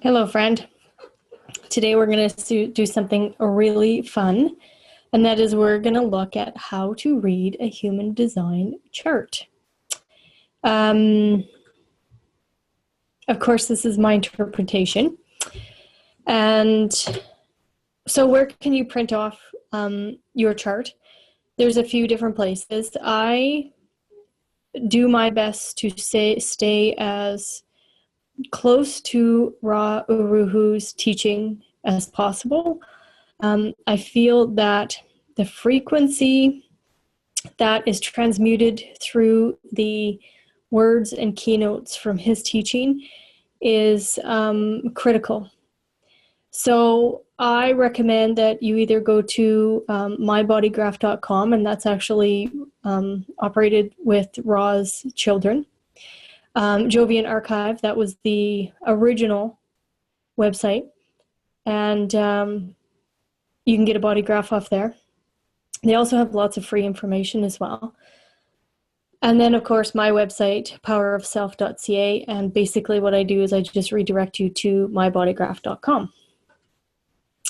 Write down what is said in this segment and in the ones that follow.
Hello, friend. Today we're going to do something really fun, and that is we're going to look at how to read a human design chart. Of course, this is my interpretation. And so where can you print off your chart? There's a few different places. I do my best to stay as close to Ra Uruhu's teaching as possible. I feel that the frequency that is transmuted through the words and keynotes from his teaching is critical. So I recommend that you either go to mybodygraph.com, and that's actually operated with Ra's children. Jovian Archive, that was the original website, and you can get a body graph off there. They also have lots of free information as well. And then, of course, my website, powerofself.ca, and basically what I do is I just redirect you to mybodygraph.com.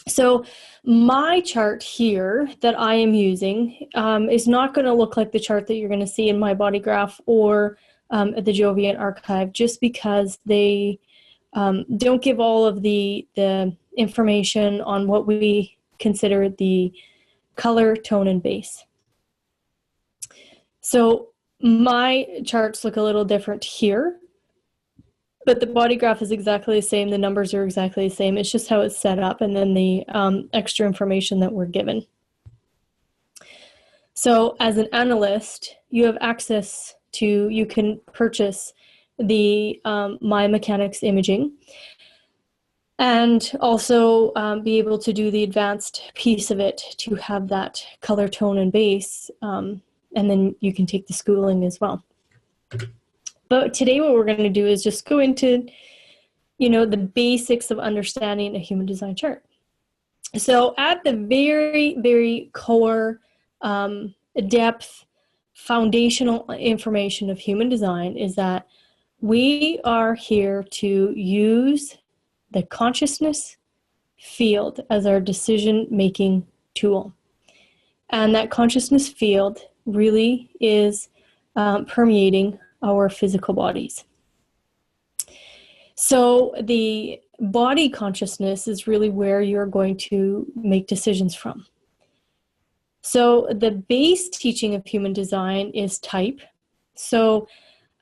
So my chart here that I am using is not going to look like the chart that you're going to see in my body graph or at the Jovian Archive, just because they don't give all of the information on what we consider the color, tone, and base. So my charts look a little different here, but the body graph is exactly the same. The numbers are exactly the same. It's just how it's set up, and then the extra information that we're given. So as an analyst, you have access to, you can purchase the My Mechanics imaging, and also be able to do the advanced piece of it to have that color, tone, and base. And then you can take the schooling as well. But today what we're going to do is just go into, the basics of understanding a human design chart. So at the very, very core, depth, foundational information of human design is that we are here to use the consciousness field as our decision-making tool. And that consciousness field really is permeating our physical bodies. So the body consciousness is really where you're going to make decisions from. So the base teaching of human design is type. So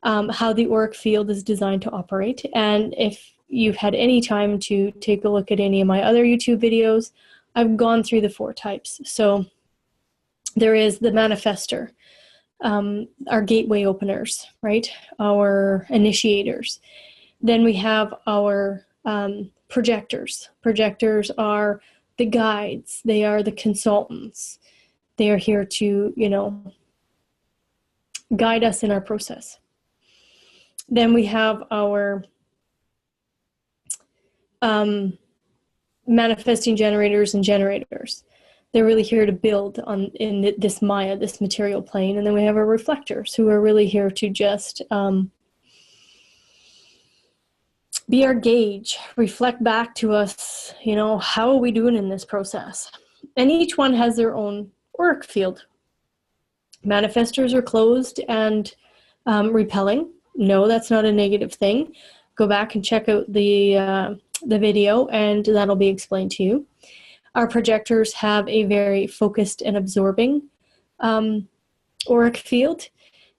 how the auric field is designed to operate. And if you've had any time to take a look at any of my other YouTube videos, I've gone through the 4 types. So there is the manifester, our gateway openers, right? Our initiators. Then we have our projectors. Projectors are the guides. They are the consultants. They are here to, guide us in our process. Then we have our manifesting generators and generators. They're really here to build in this Maya, this material plane. And then we have our reflectors, who are really here to just be our gauge, reflect back to us, how are we doing in this process? And each one has their own auric field. Manifestors are closed and repelling. No, that's not a negative thing. Go back and check out the video, and that'll be explained to you. Our projectors have a very focused and absorbing auric field.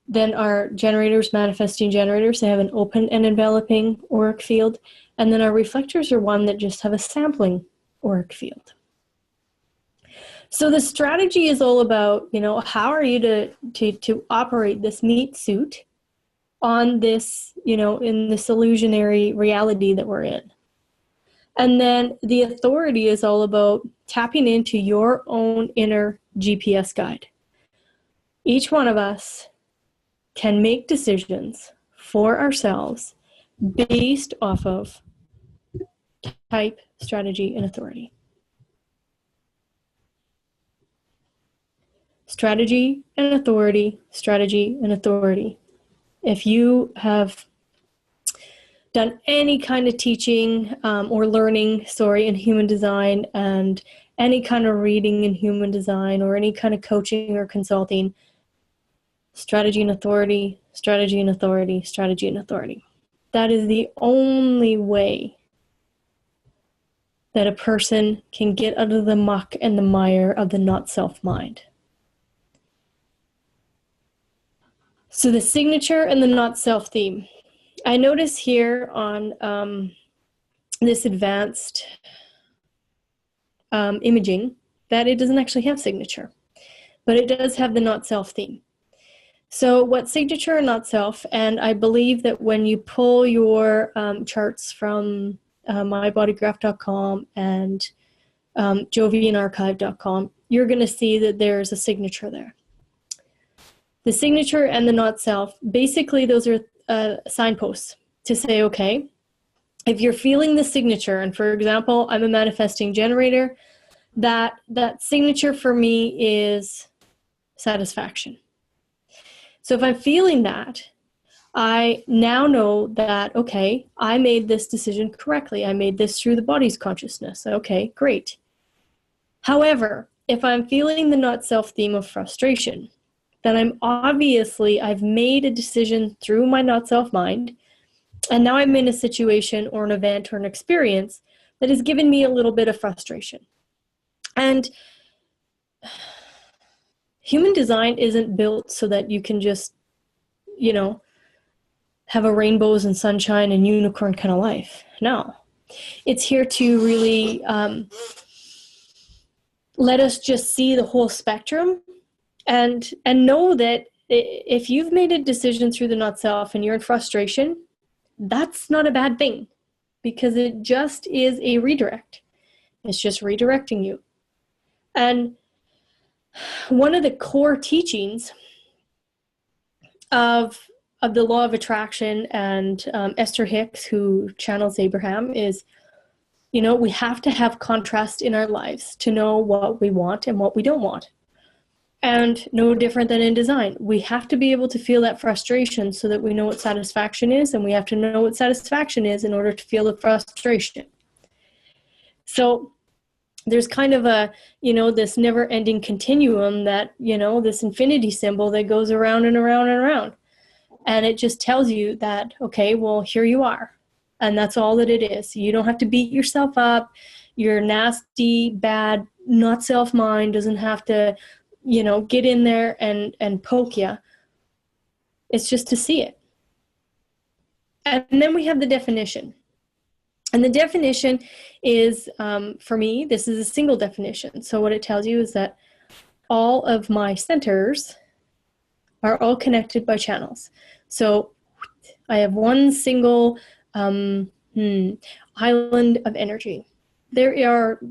Then our generators, manifesting generators, they have an open and enveloping auric field. And then our reflectors are one that just have a sampling auric field. So the strategy is all about, how are you to operate this meat suit on this, in this illusionary reality that we're in. And then the authority is all about tapping into your own inner GPS guide. Each one of us can make decisions for ourselves based off of type, strategy, and authority. Strategy and authority, strategy and authority. If you have done any kind of teaching or learning, in human design, and any kind of reading in human design, or any kind of coaching or consulting, strategy and authority, strategy and authority, strategy and authority. That is the only way that a person can get out of the muck and the mire of the not-self mind. So the signature and the not-self theme. I notice here on this advanced imaging that it doesn't actually have signature, but it does have the not-self theme. So what signature and not-self, and I believe that when you pull your charts from mybodygraph.com and jovianarchive.com, you're going to see that there's a signature there. The signature and the not-self, basically those are signposts to say, okay, if you're feeling the signature, and for example, I'm a manifesting generator, that signature for me is satisfaction. So if I'm feeling that, I now know that, okay, I made this decision correctly. I made this through the body's consciousness. Okay, great. However, if I'm feeling the not-self theme of frustration, then I've made a decision through my not-self mind, and now I'm in a situation or an event or an experience that has given me a little bit of frustration. And human design isn't built so that you can just, have a rainbows and sunshine and unicorn kind of life. No. It's here to really let us just see the whole spectrum and know that if you've made a decision through the not-self and you're in frustration, that's not a bad thing, because it just is a redirect. It's just redirecting you. And one of the core teachings of the law of attraction and Esther Hicks, who channels Abraham, is, we have to have contrast in our lives to know what we want and what we don't want. And no different than in design. We have to be able to feel that frustration so that we know what satisfaction is, and we have to know what satisfaction is in order to feel the frustration. So there's kind of a, this never-ending continuum that, this infinity symbol that goes around and around and around. And it just tells you that, okay, well, here you are. And that's all that it is. You don't have to beat yourself up. Your nasty, bad, not self-mind doesn't have to, get in there and poke you. It's just to see it. And then we have the definition. And the definition is, for me, this is a single definition. So what it tells you is that all of my centers are all connected by channels. So I have one single island of energy. There are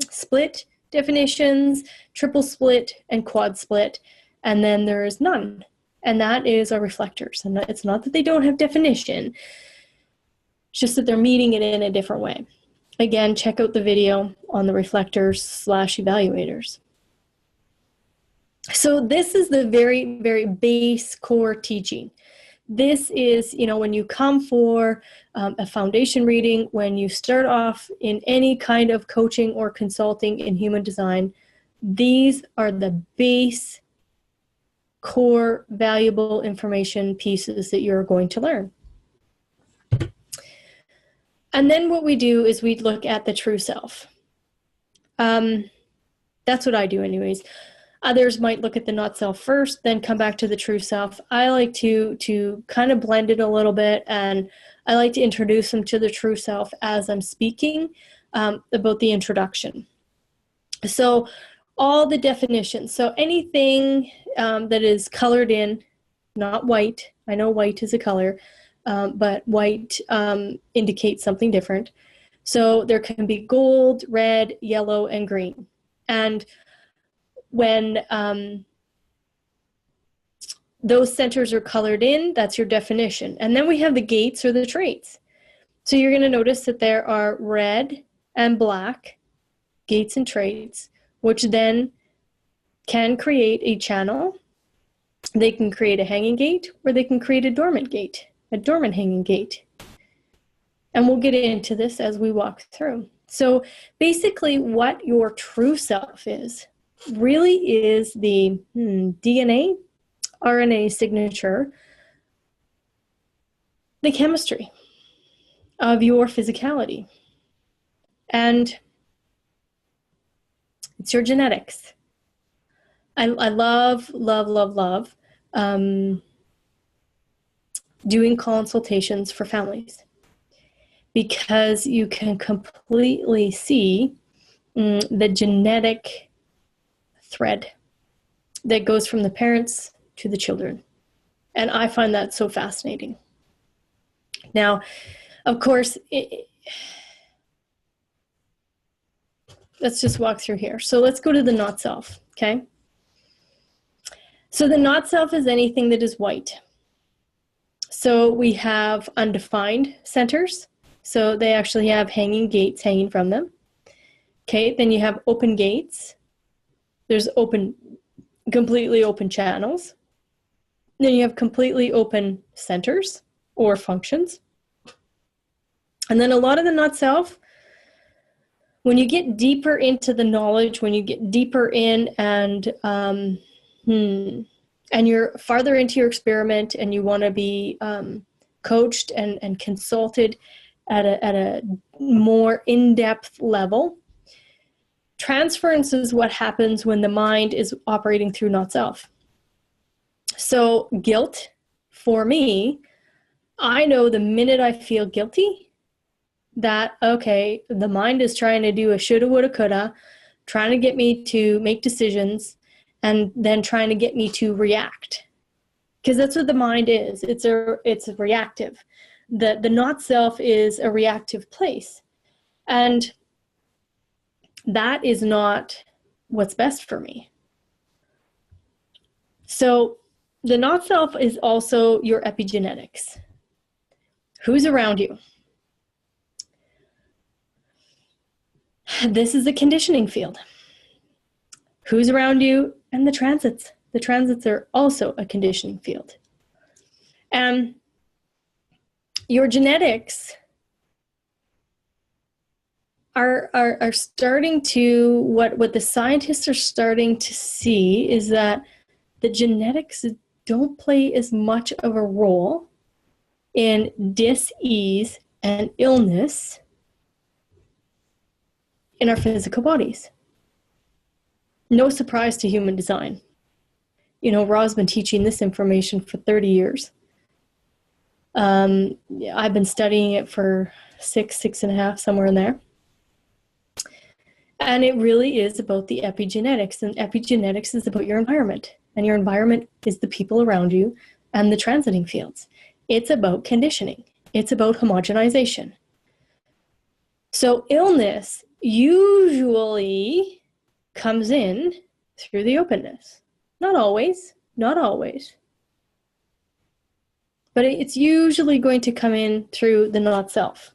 split definitions, triple split, and quad split, and then there is none. And that is our reflectors. And it's not that they don't have definition, it's just that they're meeting it in a different way. Again, check out the video on the reflectors/evaluators. So this is the very, very base core teaching. This is, when you come for a foundation reading, when you start off in any kind of coaching or consulting in human design, these are the base core valuable information pieces that you're going to learn. And then what we do is we look at the true self. That's what I do anyways. Others might look at the not self first, then come back to the true self. I like to kind of blend it a little bit, and I like to introduce them to the true self as I'm speaking about the introduction. So all the definitions. So anything that is colored in, not white. I know white is a color, but white indicates something different. So there can be gold, red, yellow, and green. And when those centers are colored in, that's your definition. And then we have the gates or the traits. So you're going to notice that there are red and black gates and traits, which then can create a channel. They can create a hanging gate, or they can create a dormant gate, a dormant hanging gate. And we'll get into this as we walk through. So basically what your true self is really is the DNA, RNA signature, the chemistry of your physicality. And it's your genetics. I love doing consultations for families, because you can completely see the genetic thread that goes from the parents to the children. And I find that so fascinating. Now, of course, let's just walk through here. So let's go to the not self, okay? So the not self is anything that is white. So we have undefined centers. So they actually have hanging gates hanging from them. Okay, then you have open gates. There's completely open channels. Then you have completely open centers or functions. And then a lot of the not self, when you get deeper into the knowledge, when you get deeper in and you're farther into your experiment and you want to be coached and consulted at a more in-depth level, transference is what happens when the mind is operating through not self. So guilt, for me, I know the minute I feel guilty that, okay, the mind is trying to do a shoulda, woulda, coulda, trying to get me to make decisions, and then trying to get me to react. Because that's what the mind is. It's reactive. The not self is a reactive place. And that is not what's best for me. So the not self is also your epigenetics. Who's around you? This is the conditioning field. Who's around you? And the transits. The transits are also a conditioning field. And your genetics are starting to, what the scientists are starting to see is that the genetics don't play as much of a role in dis-ease and illness in our physical bodies. No surprise to human design. You know, Ra's been teaching this information for 30 years. I've been studying it for six and a half, somewhere in there. And it really is about the epigenetics. And epigenetics is about your environment. And your environment is the people around you and the transiting fields. It's about conditioning. It's about homogenization. So illness usually comes in through the openness. Not always. But it's usually going to come in through the not self.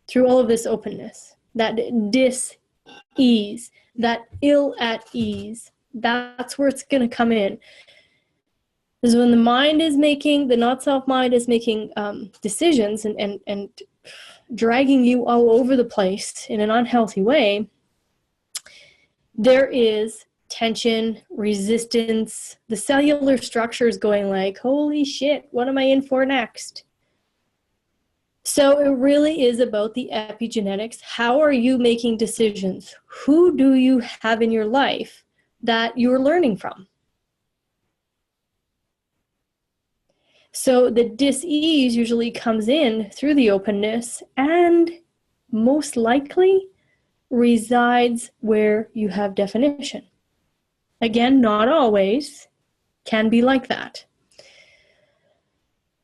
Through all of this openness. That dis-ease. That ill at ease. That's where it's going to come in. Because when the not self mind is making decisions and dragging you all over the place in an unhealthy way, there is tension, resistance. The cellular structure is going like, holy shit, what am I in for next? So it really is about the epigenetics. How are you making decisions? Who do you have in your life that you're learning from? So the dis-ease usually comes in through the openness and most likely resides where you have definition. Again, not always, can be like that.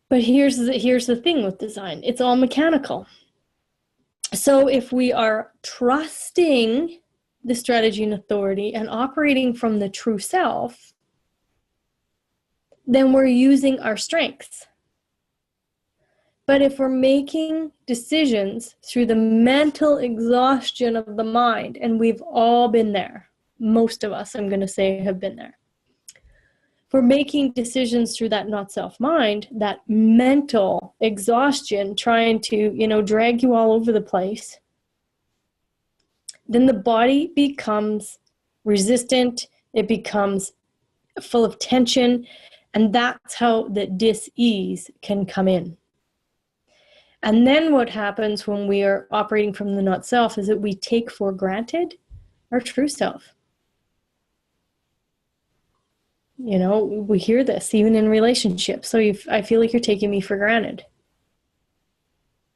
But here's the thing with design. It's all mechanical. So if we are trusting the strategy and authority and operating from the true self, then we're using our strengths. But if we're making decisions through the mental exhaustion of the mind, and we've all been there, most of us, I'm going to say, have been there. for making decisions through that not self mind, that mental exhaustion trying to, drag you all over the place, then the body becomes resistant, it becomes full of tension, and that's how the dis-ease can come in. And then what happens when we are operating from the not self is that we take for granted our true self. We hear this even in relationships. So I feel like you're taking me for granted.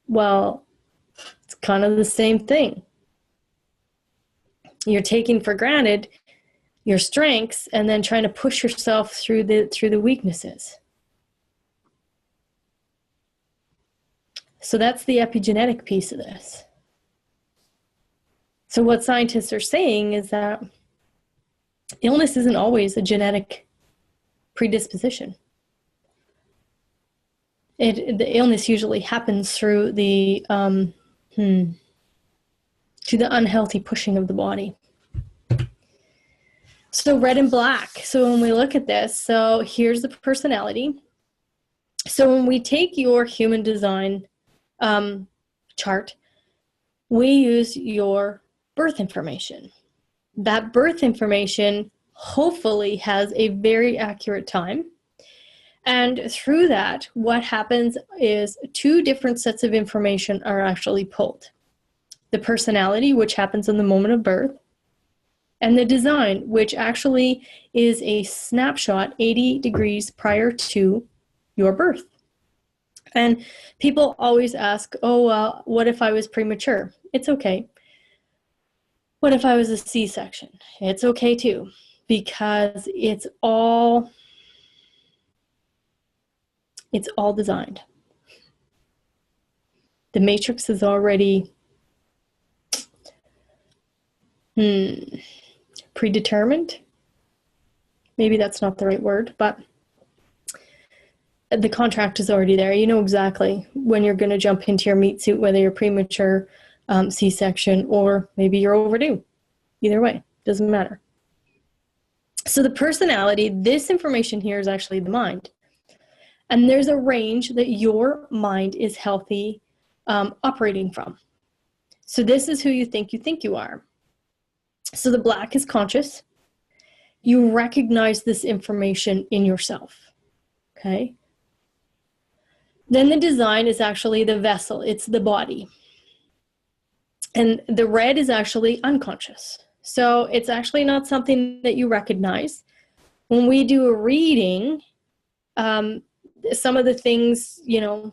Well, it's kind of the same thing. You're taking for granted your strengths and then trying to push yourself through the weaknesses. So that's the epigenetic piece of this. So what scientists are saying is that illness isn't always a genetic predisposition. The illness usually happens through the unhealthy pushing of the body. So red and black. So when we look at this, so here's the personality. So when we take your human design chart, we use your birth information. That birth information hopefully has a very accurate time. And through that, what happens is 2 different sets of information are actually pulled. The personality, which happens in the moment of birth, and the design, which actually is a snapshot 80 degrees prior to your birth. And people always ask, what if I was premature? It's okay. What if I was a C-section? It's okay too, because it's all designed. The matrix is already predetermined. Maybe that's not the right word, but the contract is already there. You know exactly when you're going to jump into your meat suit, whether you're premature, C-section, or maybe you're overdue. Either way, doesn't matter. So the personality, this information here is actually the mind. And there's a range that your mind is healthy operating from. So this is who you think you are. So the black is conscious. You recognize this information in yourself. Okay? Then the design is actually the vessel. It's the body. And the red is actually unconscious. So it's actually not something that you recognize. When we do a reading, some of the things, you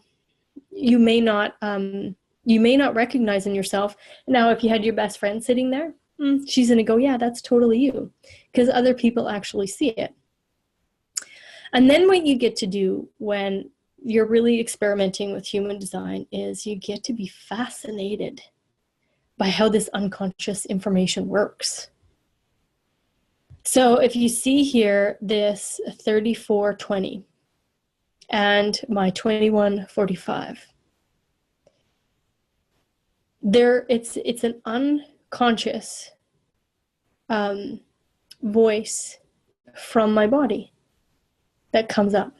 may not recognize in yourself. Now, if you had your best friend sitting there, she's going to go, yeah, that's totally you, because other people actually see it. And then what you get to do when you're really experimenting with human design is you get to be fascinated by how this unconscious information works. So if you see here this 3420 and my 2145, it's an unconscious voice from my body that comes up.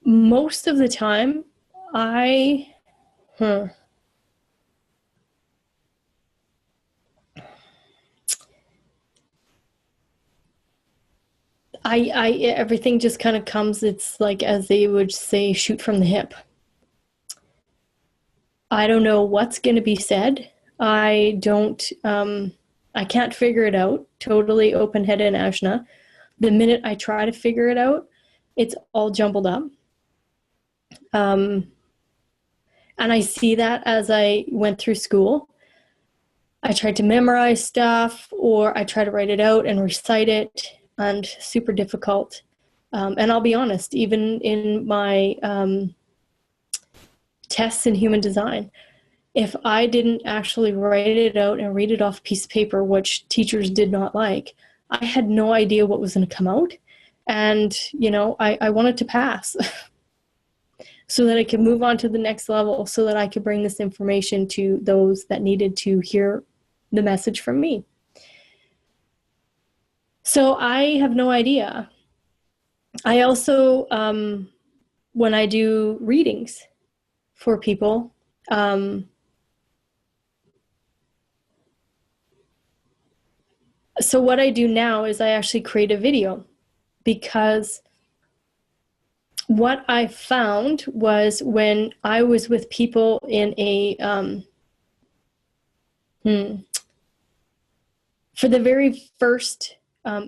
Most of the time, everything just kind of comes, it's like, as they would say, shoot from the hip. I don't know what's going to be said. I can't figure it out. Totally open-headed and Ashna. The minute I try to figure it out, it's all jumbled up. And I see that as I went through school. I tried to memorize stuff, or I try to write it out and recite it, and super difficult. And I'll be honest, even in my tests in human design, if I didn't actually write it out and read it off a piece of paper, which teachers did not like, I had no idea what was going to come out. And, I wanted to pass so that I could move on to the next level, so that I could bring this information to those that needed to hear the message from me. So I have no idea. I also, when I do readings for people, so what I do now is I actually create a video, because what I found was when I was with people in a, for the very first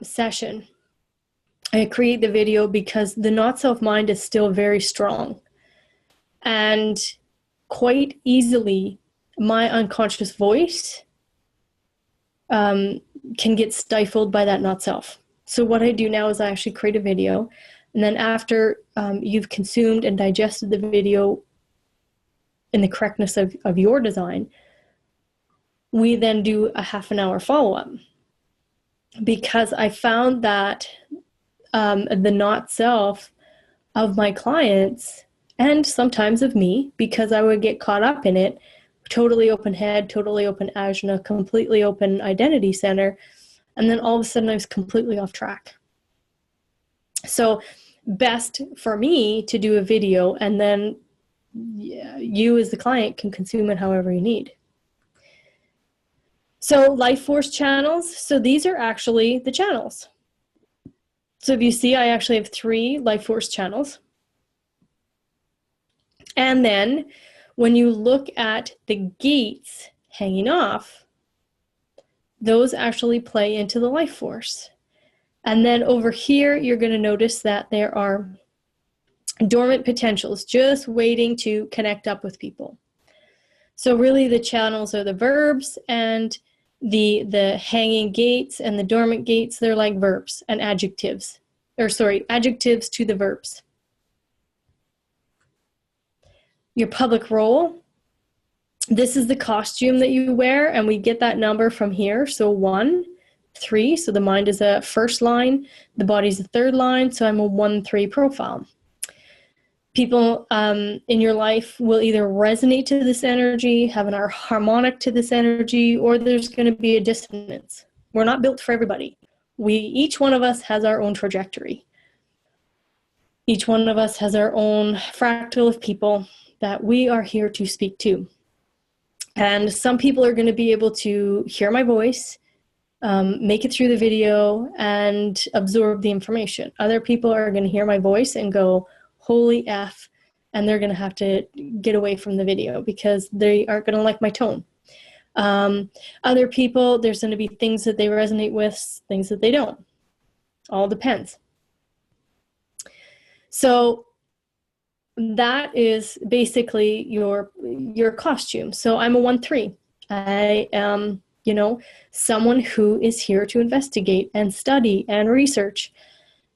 session, I create the video because the not self mind is still very strong. And quite easily, my unconscious voice can get stifled by that not self. So what I do now is I actually create a video, and then after you've consumed and digested the video in the correctness of your design, we then do a half an hour follow-up, because I found that the not self of my clients, and sometimes of me, because I would get caught up in it, totally open head, totally open ajna, completely open identity center, and then all of a sudden I was completely off track. So best for me to do a video, and then you as the client can consume it however you need. So life force channels, so these are actually the channels. So if you see, I actually have 3 life force channels. And then when you look at the gates hanging off, those actually play into the life force. And then over here, you're going to notice that there are dormant potentials just waiting to connect up with people. So really the channels are the verbs, and the hanging gates and the dormant gates, they're like verbs and adjectives, or sorry, adjectives to the verbs. Your public role, this is the costume that you wear, and we get that number from here. So 1, 3, so the mind is a first line, the body's a third line, so I'm a 1-3 profile. People in your life will either resonate to this energy, have an harmonic to this energy, or there's going to be a dissonance. We're not built for everybody. Each one of us has our own trajectory. Each one of us has our own fractal of people that we are here to speak to. And some people are going to be able to hear my voice, make it through the video, and absorb the information. Other people are going to hear my voice and go, holy F, and they're going to have to get away from the video because they aren't going to like my tone. Other people, there's going to be things that they resonate with, things that they don't. All depends. So that is basically your costume. So I'm a 1-3. I am, someone who is here to investigate and study and research.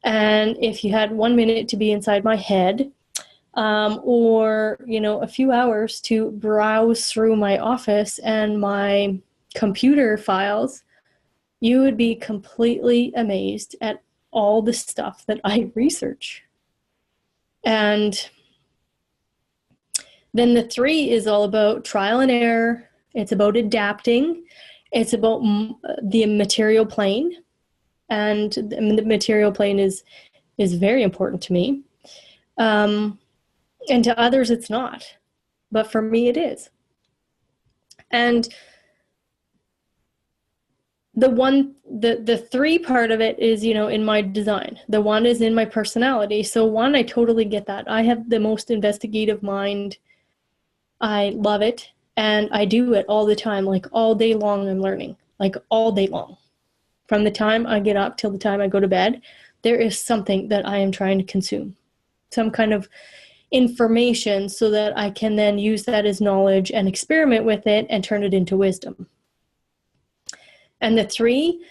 And if you had 1 minute to be inside my head, or, a few hours to browse through my office and my computer files, you would be completely amazed at all the stuff that I research. And then the 3 is all about trial and error. It's about adapting. It's about the material plane. And the material plane is very important to me. And to others, it's not. But for me, it is. And the 3 part of it is, in my design. The 1 is in my personality. So 1, I totally get that. I have the most investigative mind. I love it. And I do it all the time. Like all day long, I'm learning. Like all day long. From the time I get up till the time I go to bed, there is something that I am trying to consume. Some kind of information so that I can then use that as knowledge and experiment with it and turn it into wisdom. And the 3,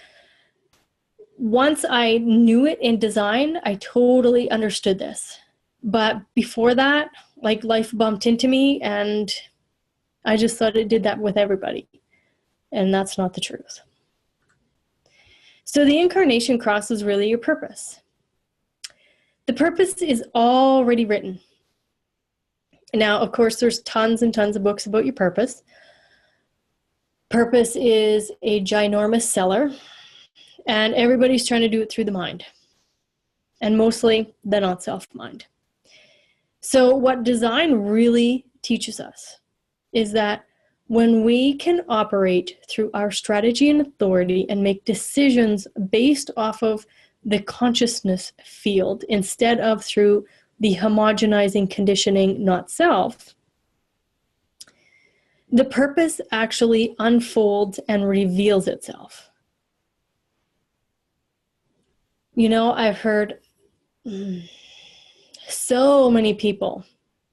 once I knew it in design, I totally understood this. But before that, like life bumped into me and I just thought it did that with everybody. And that's not the truth. So the incarnation cross is really your purpose. The purpose is already written. Now, of course, there's tons and tons of books about your purpose. Purpose is a ginormous seller. And everybody's trying to do it through the mind, and mostly the not-self mind. So what design really teaches us is that when we can operate through our strategy and authority and make decisions based off of the consciousness field instead of through the homogenizing conditioning not self, the purpose actually unfolds and reveals itself. You know, I've heard so many people,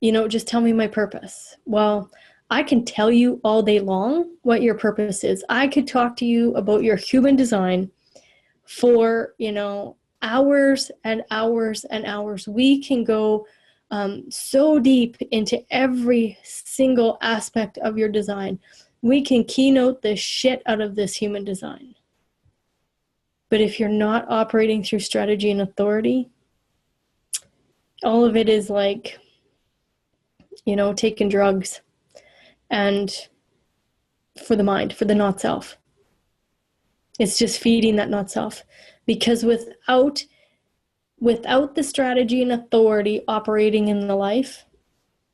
just tell me my purpose. Well, I can tell you all day long what your purpose is. I could talk to you about your human design for, hours and hours and hours. We can go so deep into every single aspect of your design. We can keynote the shit out of this human design. But if you're not operating through strategy and authority, all of it is like, taking drugs and for the mind, for the not self. It's just feeding that not self. Because without the strategy and authority operating in the life,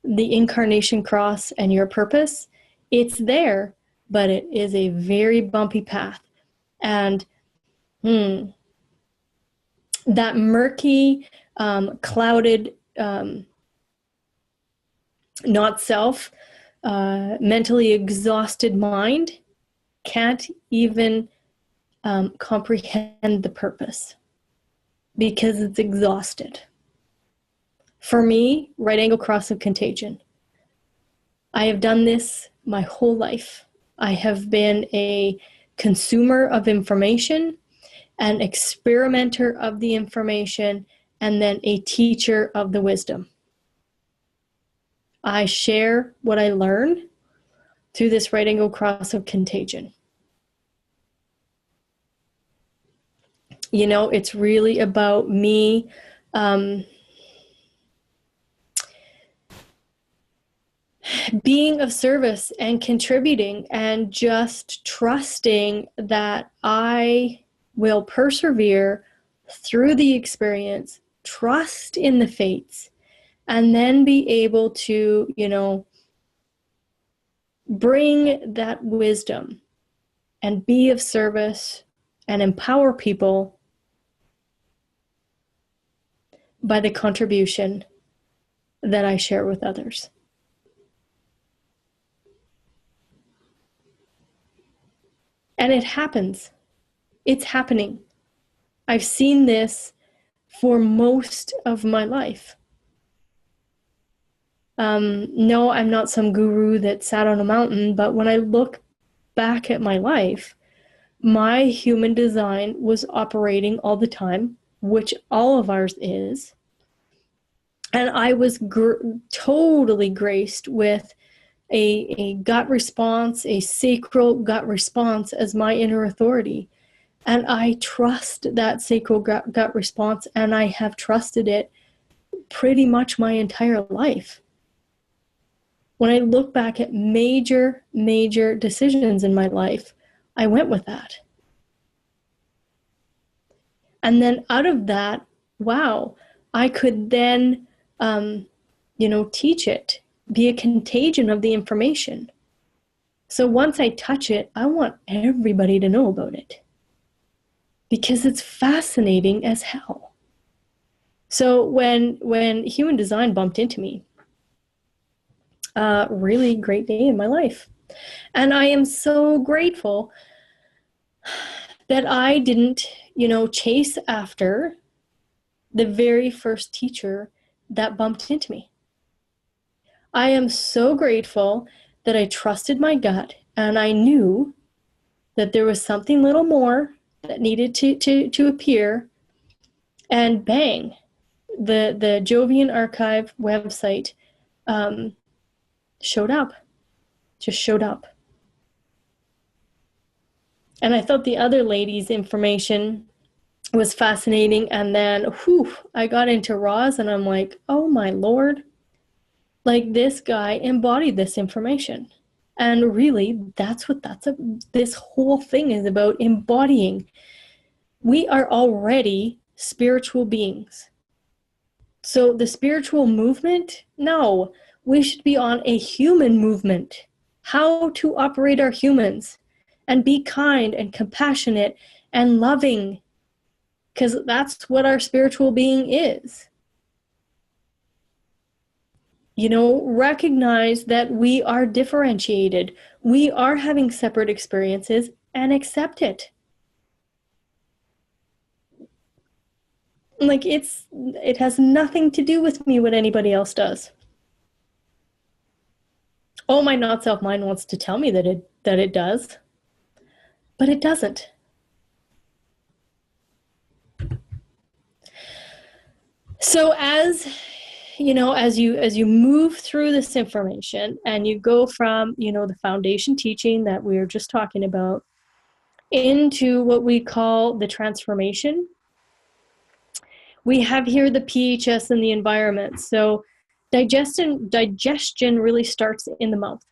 the incarnation cross and your purpose, it's there, but it is a very bumpy path. And that murky, clouded, not self, mentally exhausted mind can't even comprehend the purpose because it's exhausted. For me, right angle cross of contagion. I have done this my whole life. I have been a consumer of information, an experimenter of the information, and then a teacher of the wisdom. I share what I learn through this right angle cross of contagion. It's really about me being of service and contributing and just trusting that I will persevere through the experience, trust in the fates, and then be able to, bring that wisdom and be of service and empower people by the contribution that I share with others. And it happens. It's happening. I've seen this for most of my life. No, I'm not some guru that sat on a mountain, but when I look back at my life, my human design was operating all the time, which all of ours is. And I was totally graced with a gut response, a sacral gut response as my inner authority. And I trust that sacral gut response, and I have trusted it pretty much my entire life. When I look back at major decisions in my life, I went with that. And then out of that, wow, I could then, teach it, be a contagion of the information. So once I touch it, I want everybody to know about it because it's fascinating as hell. So when human design bumped into me, really great day in my life. And I am so grateful that I didn't, chase after the very first teacher that bumped into me. I am so grateful that I trusted my gut and I knew that there was something little more that needed to appear, and bang, the Jovian Archive website showed up. And I thought the other lady's information was fascinating. And then, I got into Roz and I'm like, oh my Lord, like this guy embodied this information. And really, that's what this whole thing is about, embodying. We are already spiritual beings. So the spiritual movement, no, we should be on a human movement. How to operate our humans and be kind and compassionate and loving, because that's what our spiritual being is. Recognize that we are differentiated. We are having separate experiences, and accept it. Like, it has nothing to do with me what anybody else does. Oh, my not self mind wants to tell me that it does, but it doesn't. So as you move through this information and you go from, the foundation teaching that we were just talking about into what we call the transformation, we have here the PHS and the environment. So digestion really starts in the mouth.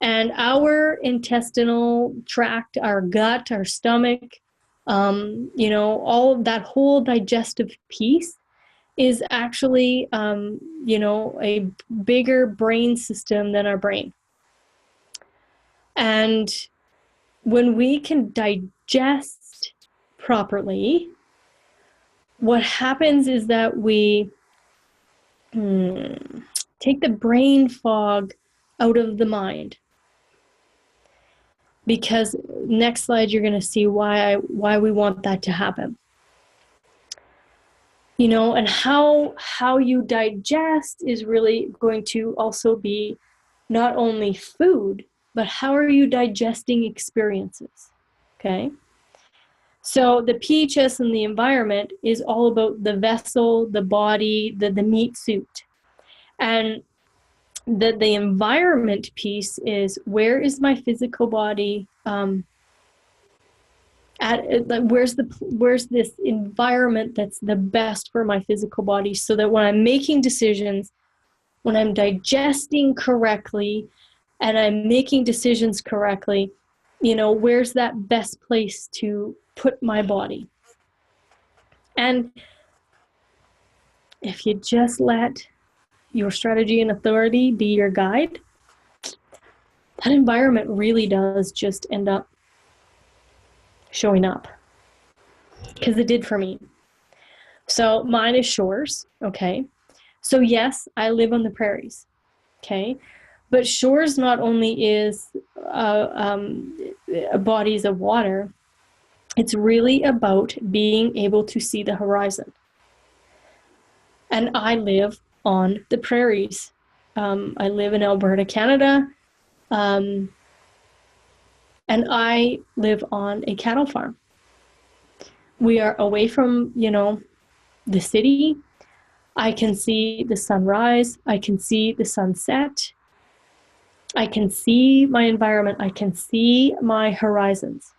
And our intestinal tract, our gut, our stomach, all of that whole digestive piece is actually, a bigger brain system than our brain. And when we can digest properly, what happens is that we take the brain fog out of the mind. Because next slide, you're going to see why we want that to happen. And how you digest is really going to also be not only food, but how are you digesting experiences, okay? So the PHS and the environment is all about the vessel, the body, the meat suit. And the environment piece is, where is my physical body where's this environment that's the best for my physical body, so that when I'm making decisions, when I'm digesting correctly and I'm making decisions correctly, where's that best place to put my body? And if you just let your strategy and authority be your guide, that environment really does just end up showing up, because it did for me. So mine is shores, okay? So yes, I live on the prairies, okay? But shores not only is bodies of water, it's really about being able to see the horizon. And I live on the prairies. I live in Alberta, Canada, and I live on a cattle farm. We are away from, the city. I can see the sunrise. I can see the sunset. I can see my environment. I can see my horizons.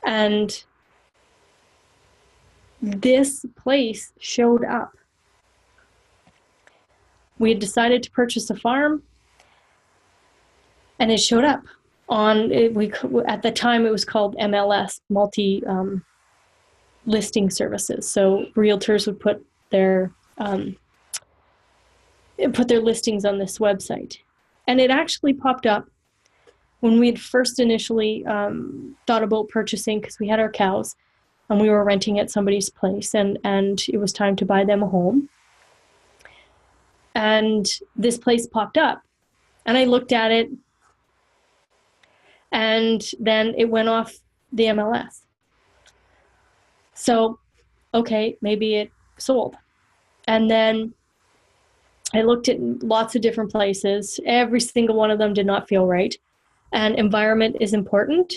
And this place showed up. We had decided to purchase a farm, and it showed up on at the time it was called MLS, multi listing services. So realtors would put their listings on this website, and it actually popped up when we had first initially thought about purchasing, because we had our cows and we were renting at somebody's place, and it was time to buy them a home. And this place popped up, and I looked at it, and then it went off the MLS. So, okay, maybe it sold. And then I looked at lots of different places. Every single one of them did not feel right. And environment is important.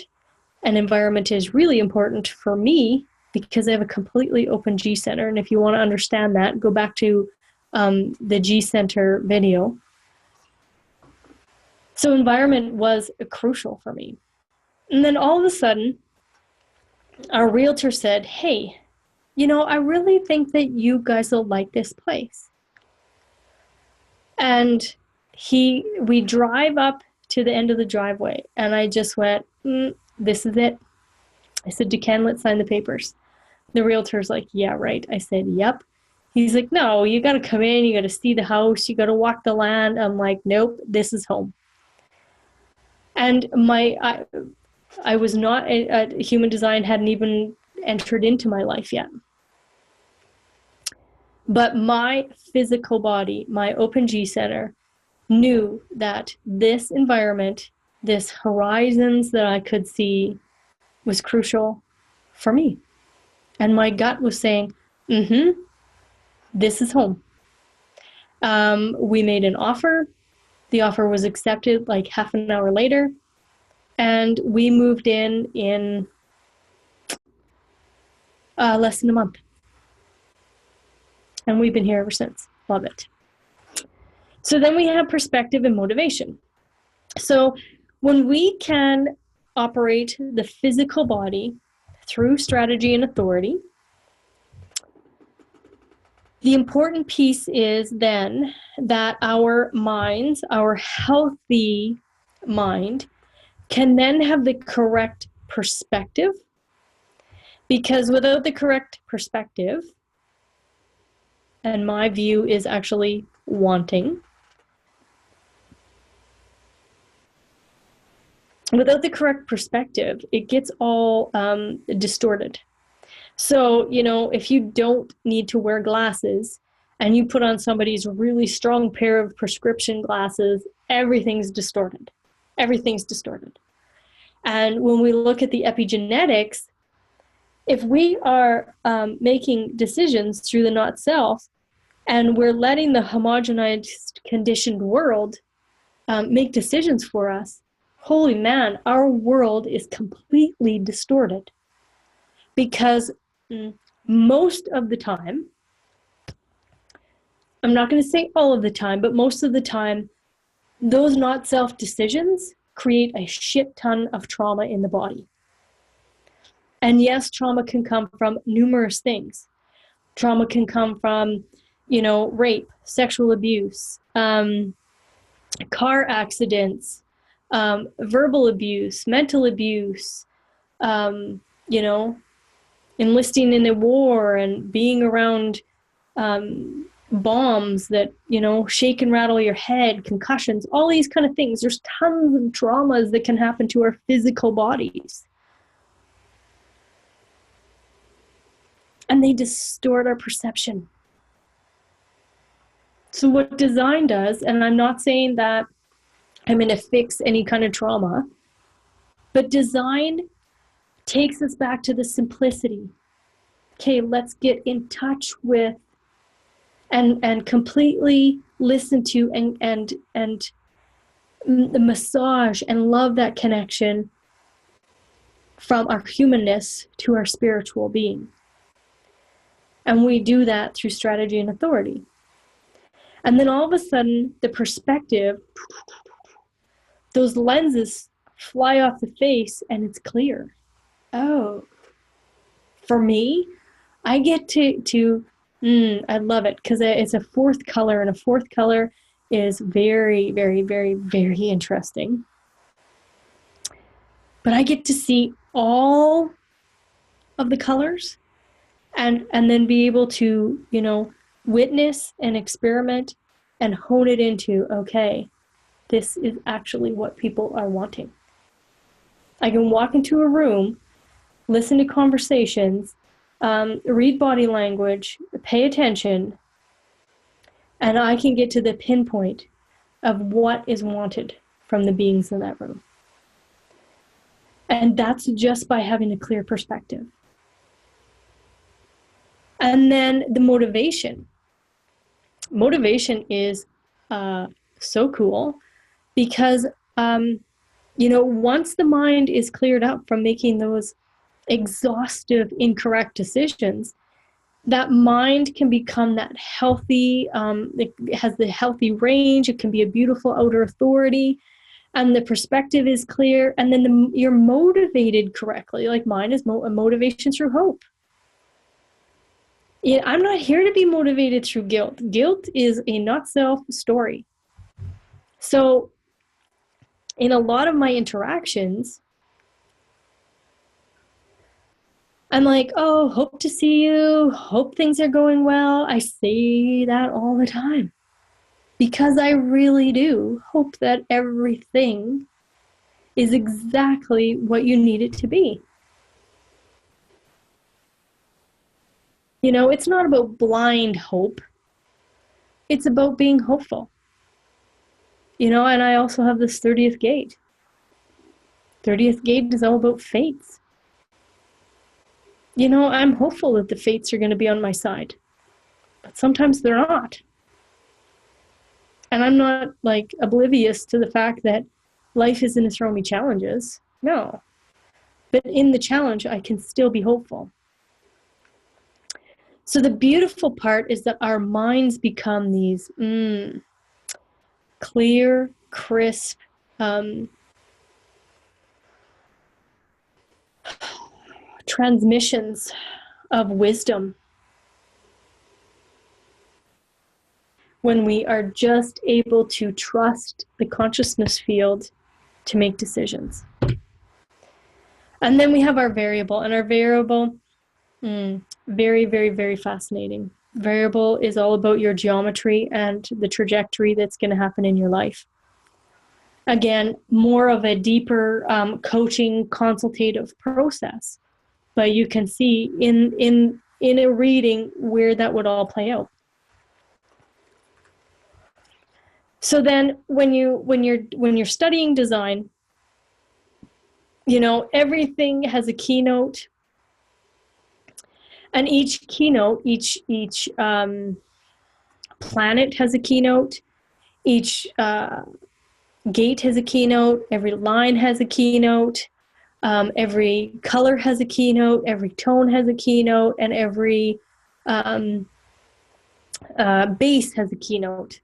And environment is really important for me because I have a completely open G center. And if you want to understand that, go back to the G center video. So environment was crucial for me. And then all of a sudden, our realtor said, hey, I really think that you guys will like this place. And we drive up to the end of the driveway, and I just went, this is it. I said to Ken, let's sign the papers. The realtor's like, yeah, right. I said, yep. He's like, no, you got to come in. You got to see the house. You got to walk the land. I'm like, nope, this is home. And I was not, human design hadn't even entered into my life yet. But my physical body, my open G center, knew that this environment, this horizons that I could see, was crucial for me. And my gut was saying, this is home. We made an offer. The offer was accepted like half an hour later. And we moved in less than a month. And we've been here ever since. Love it. So then we have perspective and motivation. So when we can operate the physical body through strategy and authority, the important piece is then that our minds, our healthy mind, can then have the correct perspective, because without the correct perspective, and my view is actually wanting, without the correct perspective, it gets all distorted. So, if you don't need to wear glasses and you put on somebody's really strong pair of prescription glasses, everything's distorted. Everything's distorted. And when we look at the epigenetics, if we are making decisions through the not self, and we're letting the homogenized conditioned world make decisions for us, holy man, our world is completely distorted. Because most of the time, I'm not going to say all of the time, but most of the time, those not self decisions create a shit ton of trauma in the body. And yes, trauma can come from numerous things. Trauma can come from, rape, sexual abuse, car accidents, verbal abuse, mental abuse, enlisting in a war and being around bombs that, shake and rattle your head, concussions, all these kind of things. There's tons of traumas that can happen to our physical bodies. And they distort our perception. So what design does, and I'm not saying that I'm going to fix any kind of trauma, but design takes us back to the simplicity. Okay, let's get in touch with and completely listen to and the massage and love that connection from our humanness to our spiritual being. And we do that through strategy and authority. And then all of a sudden, the perspective, those lenses fly off the face and it's clear. Oh, for me, I get to I love it because it's a fourth color, and a fourth color is very, very, very, very interesting. But I get to see all of the colors and then be able to, witness and experiment and hone it into, okay, this is actually what people are wanting. I can walk into a room, listen to conversations, read body language, pay attention, and I can get to the pinpoint of what is wanted from the beings in that room. And that's just by having a clear perspective. And then the motivation. Motivation is so cool because, once the mind is cleared up from making those exhaustive, incorrect decisions, that mind can become that healthy, it has the healthy range, it can be a beautiful outer authority, and the perspective is clear, and then you're motivated correctly. Like mine is motivation through hope. Yeah, I'm not here to be motivated through guilt. Guilt is a not self story. So in a lot of my interactions, I'm like, oh, hope to see you. Hope things are going well. I say that all the time because I really do hope that everything is exactly what you need it to be. You know, it's not about blind hope. It's about being hopeful. You know, and I also have this 30th gate. 30th gate is all about fates. You know, I'm hopeful that the fates are going to be on my side, but sometimes they're not. And I'm not like oblivious to the fact that life is going to throw me challenges. No. But in the challenge, I can still be hopeful. So the beautiful part is that our minds become these clear, crisp, transmissions of wisdom when we are just able to trust the consciousness field to make decisions. And then we have our variable, and our variable, very, very, very fascinating. Variable is all about your geometry and the trajectory that's going to happen in your life. Again, more of a deeper coaching consultative process, but you can see in a reading where that would all play out. So then when you're studying design, you know, everything has a keynote, and each keynote, each planet has a keynote, each gate has a keynote, every line has a keynote, every color has a keynote, every tone has a keynote, and every base has a keynote.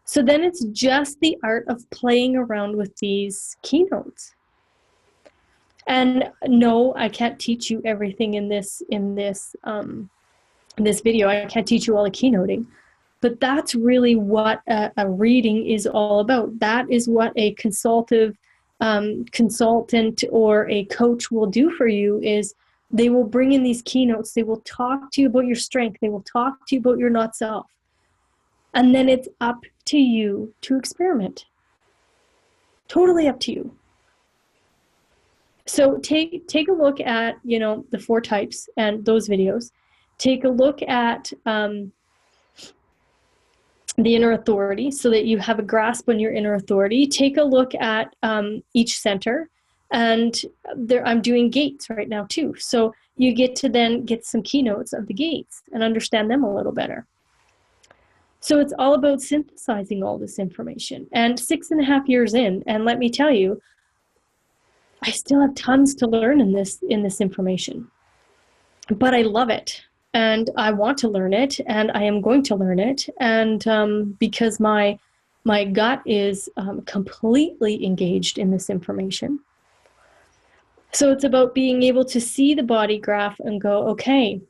So then it's just the art of playing around with these keynotes. And no, I can't teach you everything in this video. I can't teach you all the keynoting, but that's really what a reading is all about. That is what a consultant or a coach will do for you. Is they will bring in these keynotes. They will talk to you about your strength. They will talk to you about your not self. And then it's up to you to experiment. Totally up to you. So take a look at, you know, the 4 types and those videos. Take a look at the inner authority so that you have a grasp on your inner authority. Take a look at each center. And I'm doing gates right now too. So you get to then get some keynotes of the gates and understand them a little better. So it's all about synthesizing all this information. And 6.5 years in, and let me tell you, I still have tons to learn in this information. But I love it. And I want to learn it, and I am going to learn it. And because my gut is completely engaged in this information. So it's about being able to see the body graph and go, okay,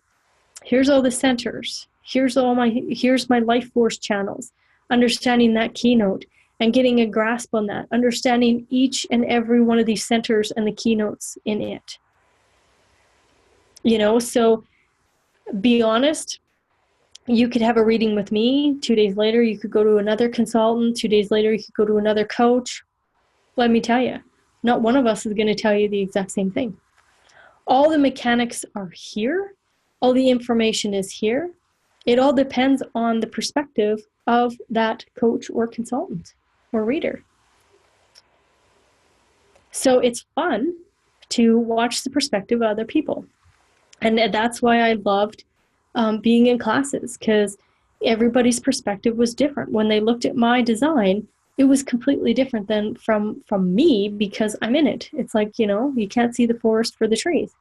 here's all the centers. Here's my life force channels. Understanding that keynote and getting a grasp on that. Understanding each and every one of these centers and the keynotes in it. You know, so be honest. You could have a reading with me. 2 days later, you could go to another consultant. 2 days later, you could go to another coach. Let me tell you, not one of us is going to tell you the exact same thing. All the mechanics are here. All the information is here. It all depends on the perspective of that coach or consultant or reader. So it's fun to watch the perspective of other people. And that's why I loved being in classes, because everybody's perspective was different. When they looked at my design, it was completely different than from me, because I'm in it. It's like, you know, you can't see the forest for the trees.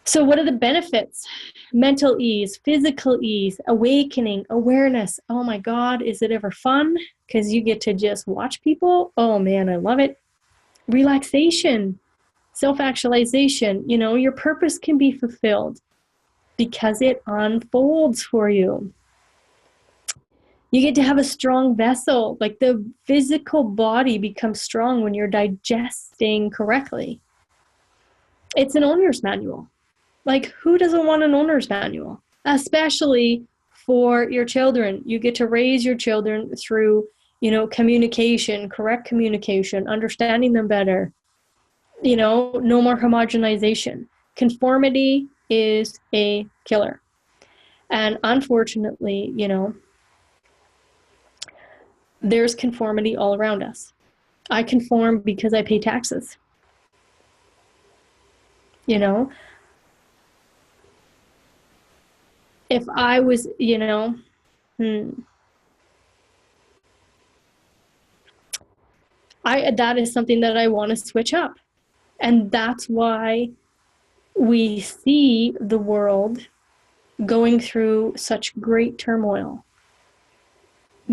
So what are the benefits? Mental ease, physical ease, awakening, awareness. Oh my God, is it ever fun? Because you get to just watch people. Oh man, I love it. Relaxation, self-actualization. You know, your purpose can be fulfilled because it unfolds for you. You get to have a strong vessel. Like the physical body becomes strong when you're digesting correctly. It's an owner's manual. Like, who doesn't want an owner's manual? Especially for your children. You get to raise your children through, communication, correct communication, understanding them better. No more homogenization. Conformity is a killer. And unfortunately, there's conformity all around us. I conform because I pay taxes. If I was, that is something that I want to switch up. And that's why we see the world going through such great turmoil,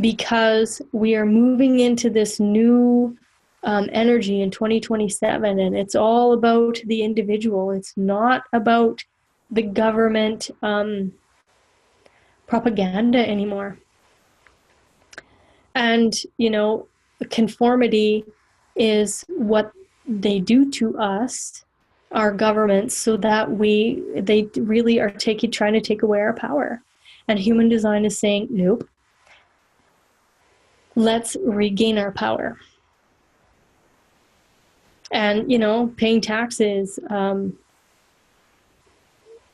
because we are moving into this new energy in 2027, and it's all about the individual. It's not about the government propaganda anymore. And, conformity is what they do to us, our governments, so that they really are trying to take away our power. And human design is saying, nope, let's regain our power. And, paying taxes,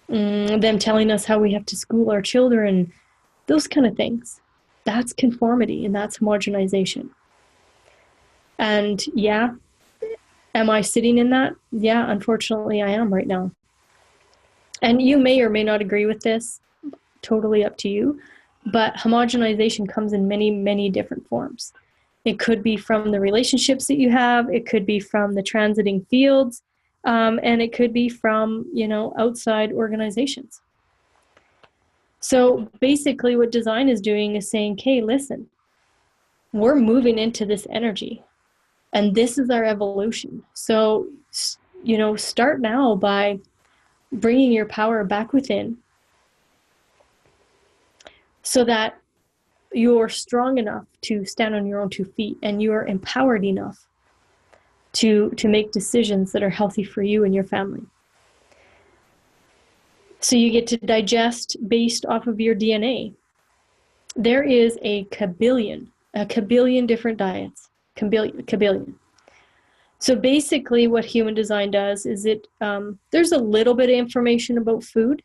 them telling us how we have to school our children, those kind of things. That's conformity, and that's homogenization. And yeah, am I sitting in that? Yeah, unfortunately I am right now. And you may or may not agree with this, totally up to you, but homogenization comes in many, many different forms. It could be from the relationships that you have, it could be from the transiting fields, and it could be from, outside organizations. So basically what design is doing is saying, okay, listen, we're moving into this energy, and this is our evolution. So, start now by bringing your power back within, so that you're strong enough to stand on your own 2 feet, and you're empowered enough to make decisions that are healthy for you and your family. So you get to digest based off of your DNA. There is a kabillion different diets, kabillion. So basically what human design does is there's a little bit of information about food,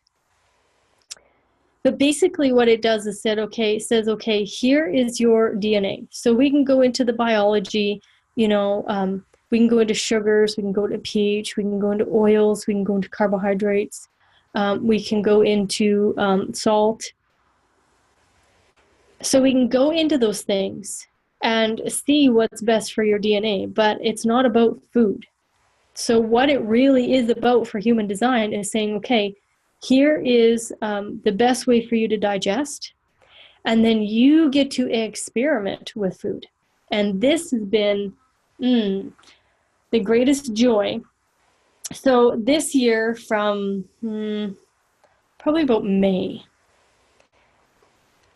but basically what it does is says, okay, here is your DNA. So we can go into the biology, we can go into sugars, we can go to pH, we can go into oils, we can go into carbohydrates, we can go into salt. So we can go into those things and see what's best for your DNA, but it's not about food. So what it really is about for human design is saying, okay, here is the best way for you to digest, and then you get to experiment with food. And this has been the greatest joy. So this year from probably about May,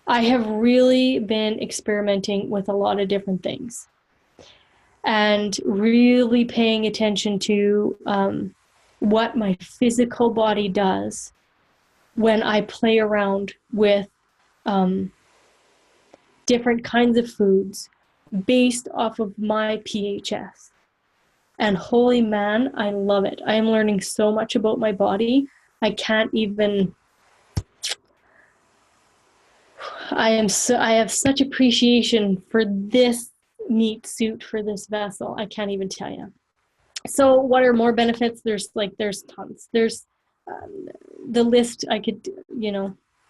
I have really been experimenting with a lot of different things and really paying attention to what my physical body does when I play around with different kinds of foods based off of my PHS. And holy man, I love it. I am learning so much about my body. I can't even... I have such appreciation for this meat suit, for this vessel. I can't even tell you. So what are more benefits? There's tons. There's the list. I could,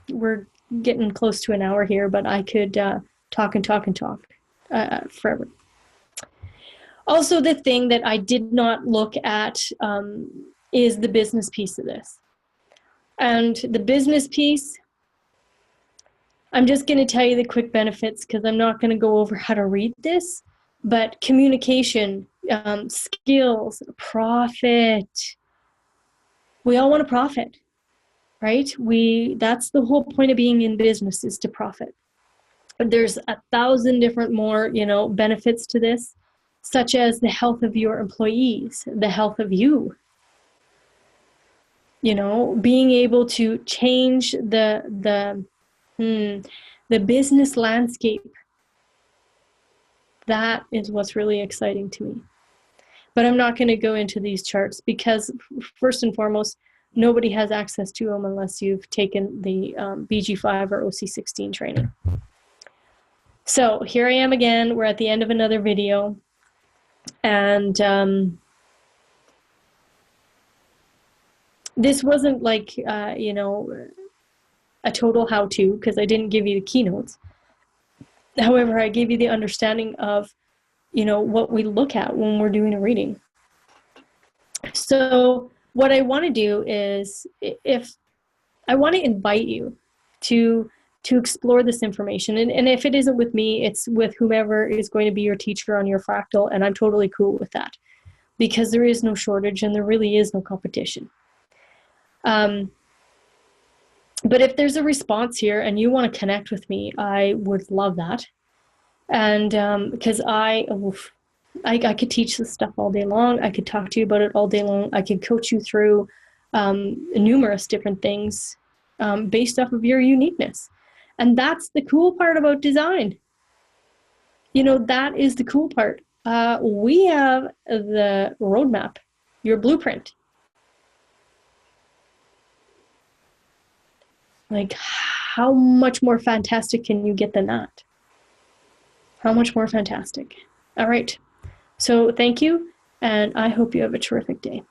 we're getting close to an hour here, but I could talk forever. Also, the thing that I did not look at is the business piece of this. And the business piece, I'm just going to tell you the quick benefits because I'm not going to go over how to read this, but communication, skills, profit. We all want to profit, right? That's the whole point of being in business, is to profit. There's 1,000 different more, benefits to this, such as the health of your employees, the health of you, being able to change the business landscape. That is what's really exciting to me. But I'm not going to go into these charts because, first and foremost, nobody has access to them unless you've taken the BG5 or OC16 training. So here I am again. We're at the end of another video. And this wasn't like, a total how-to, because I didn't give you the keynotes. However, I gave you the understanding of, what we look at when we're doing a reading. So what I want to do is, I want to invite you to explore this information. And if it isn't with me, it's with whomever is going to be your teacher on your fractal, and I'm totally cool with that, because there is no shortage and there really is no competition. But if there's a response here and you want to connect with me, I would love that. And because I could teach this stuff all day long. I could talk to you about it all day long. I could coach you through numerous different things based off of your uniqueness. And that's the cool part about design. That is the cool part. We have the roadmap, your blueprint. Like, how much more fantastic can you get than that? How much more fantastic? All right. So thank you, and I hope you have a terrific day.